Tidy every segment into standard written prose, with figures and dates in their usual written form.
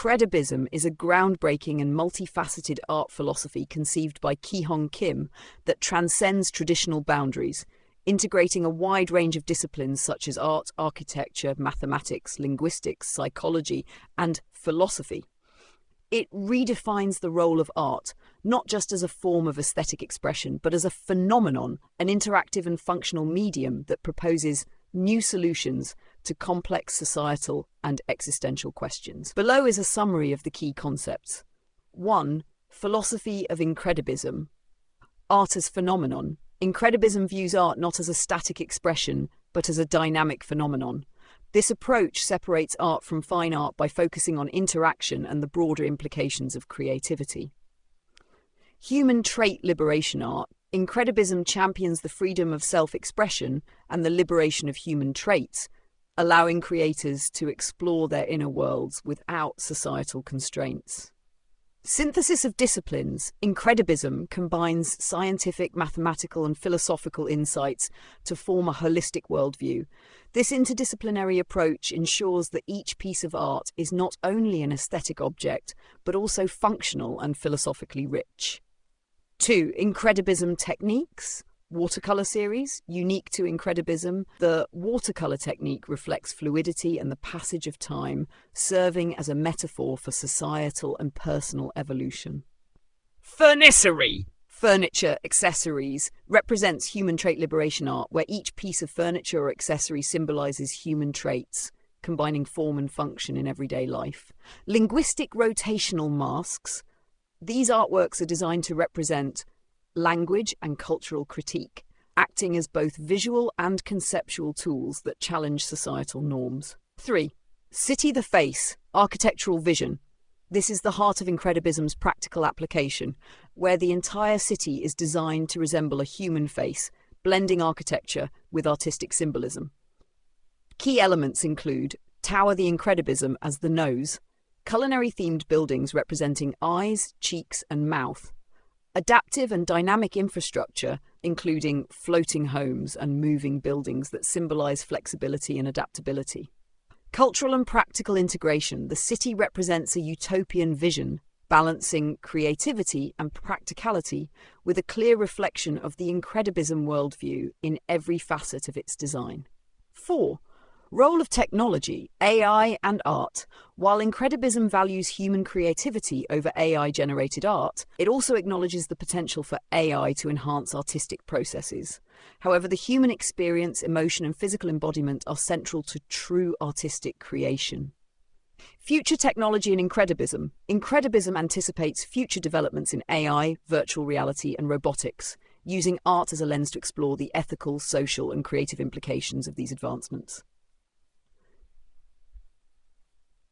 Incredibism is a groundbreaking and multifaceted art philosophy conceived by Ki-hong Kim that transcends traditional boundaries, integrating a wide range of disciplines such as art, architecture, mathematics, linguistics, psychology, and philosophy. It redefines the role of art, not just as a form of aesthetic expression, but as a phenomenon, an interactive and functional medium that proposes new solutions to complex societal and existential questions. Below is a summary of the key concepts. 1. Philosophy of Incredibism. Art as phenomenon. Incredibism views art not as a static expression, but as a dynamic phenomenon. This approach separates art from fine art by focusing on interaction and the broader implications of creativity. Human trait liberation art. Incredibism champions the freedom of self-expression and the liberation of human traits, allowing creators to explore their inner worlds without societal constraints. Synthesis of disciplines. Incredibism combines scientific, mathematical, and philosophical insights to form a holistic worldview. This interdisciplinary approach ensures that each piece of art is not only an aesthetic object, but also functional and philosophically rich. 2. Incredibism techniques. Watercolor series. Unique to Incredibism, the watercolor technique reflects fluidity and the passage of time, serving as a metaphor for societal and personal evolution. Furnicery. Furniture accessories represents human trait liberation art, where each piece of furniture or accessory symbolizes human traits, combining form and function in everyday life. Linguistic rotational masks. These artworks are designed to represent language and cultural critique, acting as both visual and conceptual tools that challenge societal norms. 3. City the Face, architectural vision. This is the heart of Incredibism's practical application, where the entire city is designed to resemble a human face, blending architecture with artistic symbolism. Key elements include Tower the Incredibism as the nose, culinary-themed buildings representing eyes, cheeks, and mouth, adaptive and dynamic infrastructure, including floating homes and moving buildings that symbolize flexibility and adaptability. Cultural and practical integration. The city represents a utopian vision, balancing creativity and practicality with a clear reflection of the Incredibism worldview in every facet of its design. 4. Role of technology, AI and art. While Incredibism values human creativity over AI-generated art, it also acknowledges the potential for AI to enhance artistic processes. However, the human experience, emotion, and physical embodiment are central to true artistic creation. Future technology and Incredibism. Incredibism anticipates future developments in AI, virtual reality, and robotics, using art as a lens to explore the ethical, social, and creative implications of these advancements.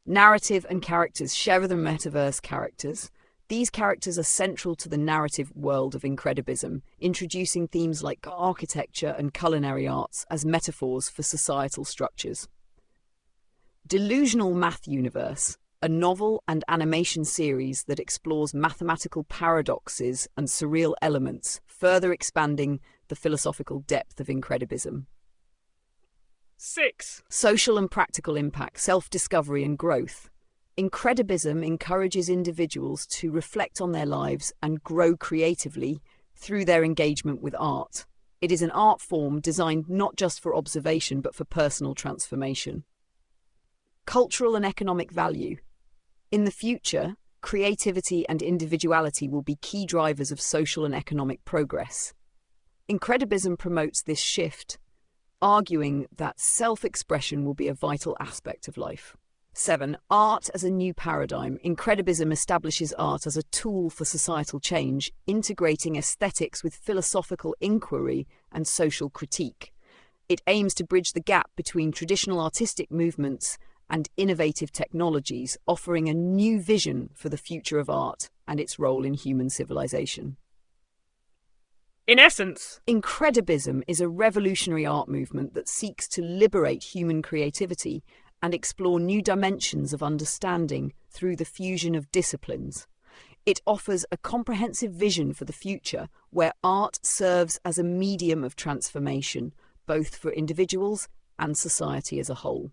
Narrative and characters. Share the metaverse characters. These characters are central to the narrative world of Incredibism, introducing themes like architecture and culinary arts as metaphors for societal structures. Delusional Math Universe, a novel and animation series that explores mathematical paradoxes and surreal elements, further expanding the philosophical depth of Incredibism. 6. Social and practical impact, self-discovery and growth. Incredibism encourages individuals to reflect on their lives and grow creatively through their engagement with art. It is an art form designed not just for observation but for personal transformation. Cultural and economic value. In the future, creativity and individuality will be key drivers of social and economic progress. Incredibism promotes this shift, arguing that self-expression will be a vital aspect of life. 7. Art as a new paradigm. Incredibism establishes art as a tool for societal change, integrating aesthetics with philosophical inquiry and social critique. It aims to bridge the gap between traditional artistic movements and innovative technologies, offering a new vision for the future of art and its role in human civilization. In essence, Incredibism is a revolutionary art movement that seeks to liberate human creativity and explore new dimensions of understanding through the fusion of disciplines. It offers a comprehensive vision for the future where art serves as a medium of transformation, both for individuals and society as a whole.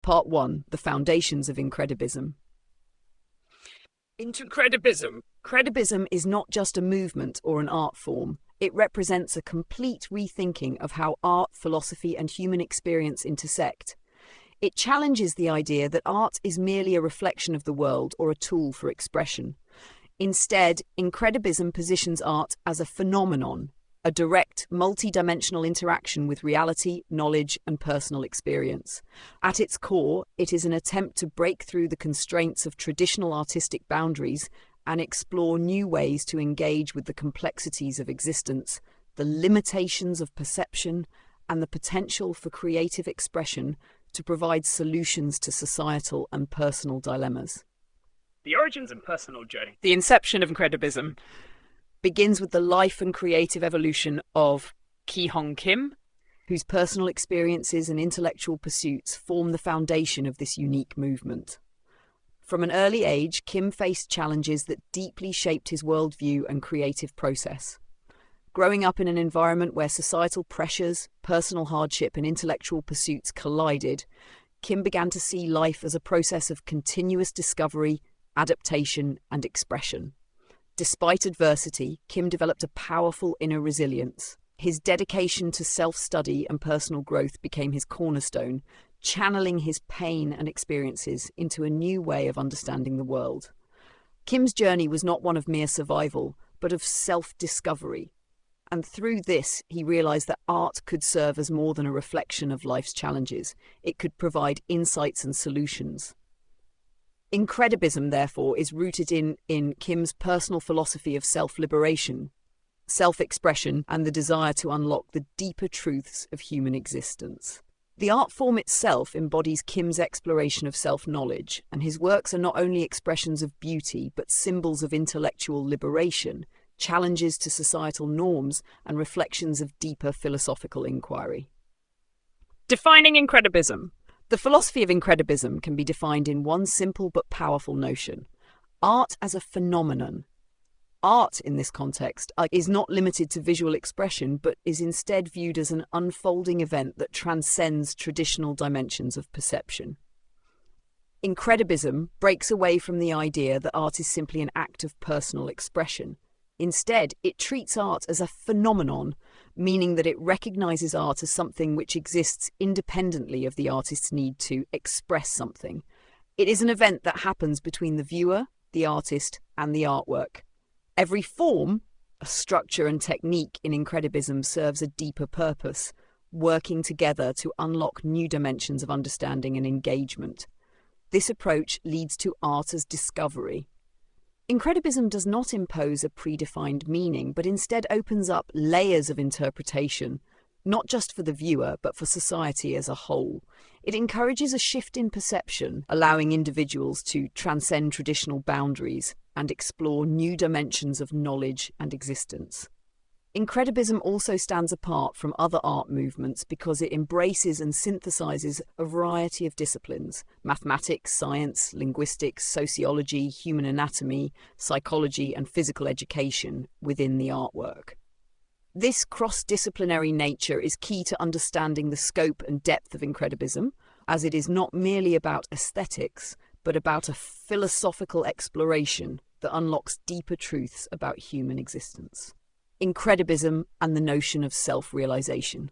Part 1. The Foundations of Incredibism. Incredibism. Incredibism is not just a movement or an art form. It represents a complete rethinking of how art, philosophy, and human experience intersect. It challenges the idea that art is merely a reflection of the world or a tool for expression. Instead, Incredibism positions art as a phenomenon, a direct, multi-dimensional interaction with reality, knowledge, and personal experience. At its core, it is an attempt to break through the constraints of traditional artistic boundaries and explore new ways to engage with the complexities of existence, the limitations of perception, and the potential for creative expression to provide solutions to societal and personal dilemmas. The origins and personal journey. The inception of Incredibism Begins with the life and creative evolution of Ki-hong Kim, whose personal experiences and intellectual pursuits form the foundation of this unique movement. From an early age, Kim faced challenges that deeply shaped his worldview and creative process. Growing up in an environment where societal pressures, personal hardship, and intellectual pursuits collided, Kim began to see life as a process of continuous discovery, adaptation, and expression. Despite adversity, Kim developed a powerful inner resilience. His dedication to self-study and personal growth became his cornerstone, channeling his pain and experiences into a new way of understanding the world. Kim's journey was not one of mere survival, but of self-discovery. And through this, he realized that art could serve as more than a reflection of life's challenges. It could provide insights and solutions. Incredibism, therefore, is rooted in Kim's personal philosophy of self-liberation, self-expression, and the desire to unlock the deeper truths of human existence. The art form itself embodies Kim's exploration of self-knowledge, and his works are not only expressions of beauty, but symbols of intellectual liberation, challenges to societal norms, and reflections of deeper philosophical inquiry. Defining Incredibism. The philosophy of Incredibism can be defined in one simple but powerful notion: art as a phenomenon. Art, in this context, is not limited to visual expression, but is instead viewed as an unfolding event that transcends traditional dimensions of perception. Incredibism breaks away from the idea that art is simply an act of personal expression. Instead, it treats art as a phenomenon, meaning that it recognizes art as something which exists independently of the artist's need to express something. It is an event that happens between the viewer, the artist, and the artwork. Every form, a structure and technique in Incredibism serves a deeper purpose, working together to unlock new dimensions of understanding and engagement. This approach leads to art as discovery. Incredibism does not impose a predefined meaning, but instead opens up layers of interpretation, not just for the viewer, but for society as a whole. It encourages a shift in perception, allowing individuals to transcend traditional boundaries and explore new dimensions of knowledge and existence. Incredibism also stands apart from other art movements because it embraces and synthesizes a variety of disciplines: mathematics, science, linguistics, sociology, human anatomy, psychology, and physical education within the artwork. This cross-disciplinary nature is key to understanding the scope and depth of Incredibism, as it is not merely about aesthetics, but about a philosophical exploration that unlocks deeper truths about human existence. Incredibism and the notion of self-realization.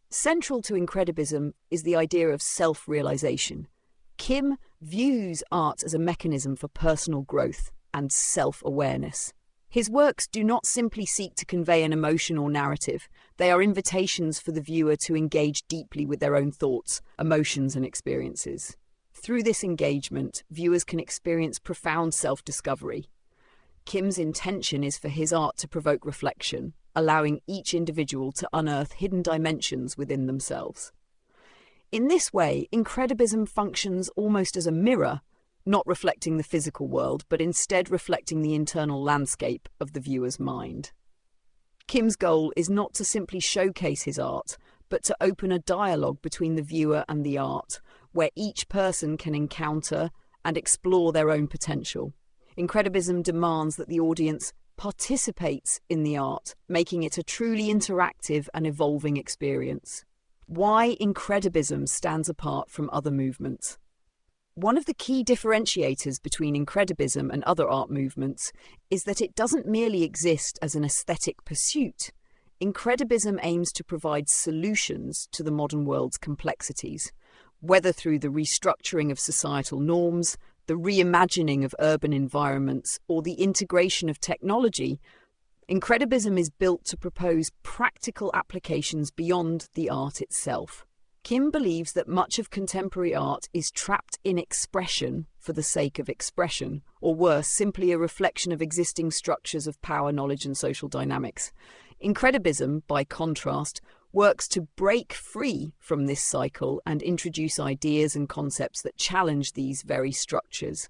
Central to Incredibism is the idea of self-realization. Kim views art as a mechanism for personal growth and self-awareness. His works do not simply seek to convey an emotion or narrative. They are invitations for the viewer to engage deeply with their own thoughts, emotions, and experiences. Through this engagement, viewers can experience profound self-discovery. Kim's intention is for his art to provoke reflection, allowing each individual to unearth hidden dimensions within themselves. In this way, Incredibism functions almost as a mirror, not reflecting the physical world, but instead reflecting the internal landscape of the viewer's mind. Kim's goal is not to simply showcase his art, but to open a dialogue between the viewer and the art, where each person can encounter and explore their own potential. Incredibism demands that the audience participates in the art, making it a truly interactive and evolving experience. Why Incredibism stands apart from other movements. One of the key differentiators between Incredibism and other art movements is that it doesn't merely exist as an aesthetic pursuit. Incredibism aims to provide solutions to the modern world's complexities, whether through the restructuring of societal norms, the reimagining of urban environments, or the integration of technology. Incredibism is built to propose practical applications beyond the art itself. Kim believes that much of contemporary art is trapped in expression for the sake of expression, or worse, simply a reflection of existing structures of power, knowledge, and social dynamics. Incredibism, by contrast, works to break free from this cycle and introduce ideas and concepts that challenge these very structures.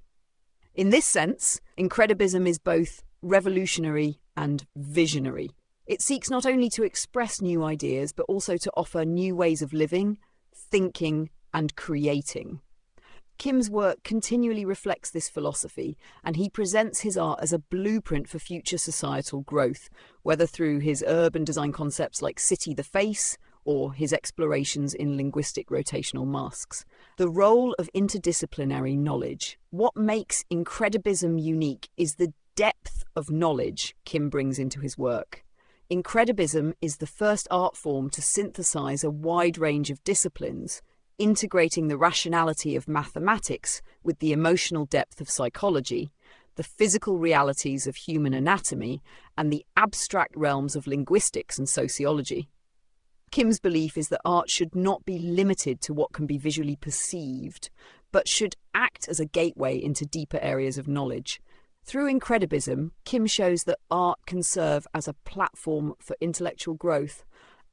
In this sense, Incredibism is both revolutionary and visionary. It seeks not only to express new ideas, but also to offer new ways of living, thinking, and creating. Kim's work continually reflects this philosophy, and he presents his art as a blueprint for future societal growth, whether through his urban design concepts like City the Face or his explorations in linguistic rotational masks. The role of interdisciplinary knowledge. What makes Incredibism unique is the depth of knowledge Kim brings into his work. Incredibism is the first art form to synthesize a wide range of disciplines, integrating the rationality of mathematics with the emotional depth of psychology, the physical realities of human anatomy, and the abstract realms of linguistics and sociology. Kim's belief is that art should not be limited to what can be visually perceived, but should act as a gateway into deeper areas of knowledge. Through Incredibism, Kim shows that art can serve as a platform for intellectual growth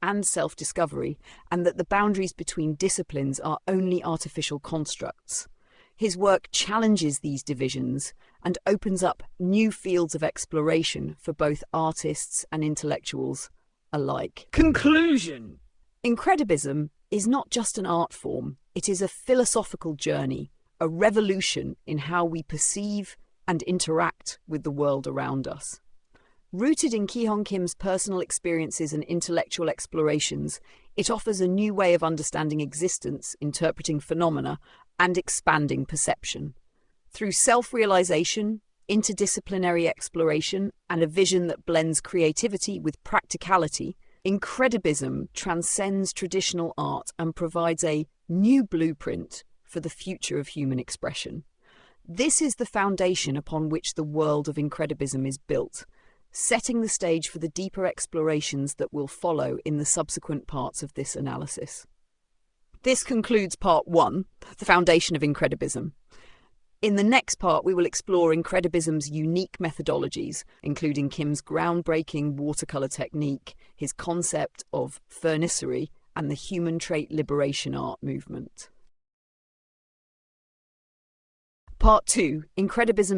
and self-discovery, and that the boundaries between disciplines are only artificial constructs. His work challenges these divisions and opens up new fields of exploration for both artists and intellectuals alike. Conclusion. Incredibism is not just an art form, it is a philosophical journey, a revolution in how we perceive and interact with the world around us. Rooted in Ki-hong Kim's personal experiences and intellectual explorations, it offers a new way of understanding existence, interpreting phenomena, and expanding perception. Through self-realization, interdisciplinary exploration, and a vision that blends creativity with practicality, Incredibism transcends traditional art and provides a new blueprint for the future of human expression. This is the foundation upon which the world of Incredibism is built, setting the stage for the deeper explorations that will follow in the subsequent parts of this analysis. This concludes part 1, the foundation of Incredibism. In the next part, we will explore Incredibism's unique methodologies, including Kim's groundbreaking watercolour technique, his concept of vernisserie, and the human trait liberation art movement. Part 2, Incredibism